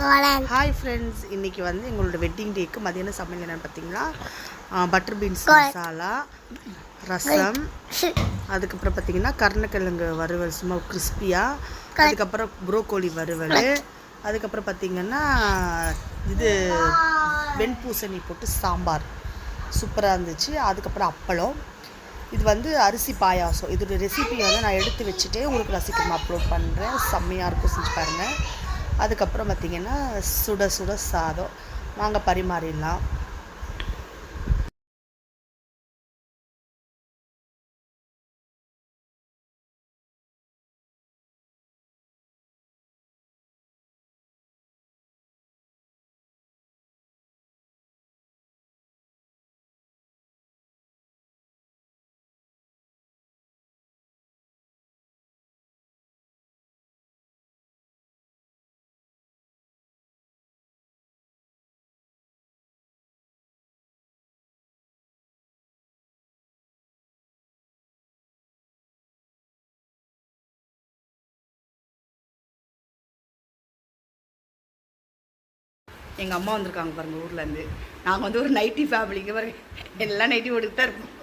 Hi friends, இன்றைக்கி வந்து எங்களோட வெட்டிங் டேக்கு மதியானம் சமையல் என்னென்னு பார்த்தீங்கன்னா பட்டர் பீன்ஸ் மசாலா, ரசம், அதுக்கப்புறம் பார்த்திங்கன்னா கருணக்கிழங்கு வறுவல் சும்மா கிறிஸ்பியாக, அதுக்கப்புறம் ப்ரோக்கோலி வறுவல், அதுக்கப்புறம் பார்த்திங்கன்னா இது வெண்பூசணி போட்டு சாம்பார் சூப்பராக இருந்துச்சு. அதுக்கப்புறம் அப்பளம். இது வந்து அரிசி பாயாசம். இதோட ரெசிபியை வந்து நான் எடுத்து வச்சுட்டே உங்களுக்கு ரசிக்கிறேன் அப்லோட் பண்ணுறேன். செம்மையாக இருக்கும், செஞ்சு பாருங்கள். அதுக்கப்புறம் பார்த்திங்கன்னா சுட சுட சாதம். வாங்க பரிமாறிடலாம். எங்கள் அம்மா வந்திருக்காங்க பாருங்கள் ஊர்லேருந்து. நாங்கள் வந்து ஒரு நைட்டி ஃபேமிலிக்கு பாருங்கள், எல்லாம் நைட்டி போட்டுட்டு தான் இருப்போம்.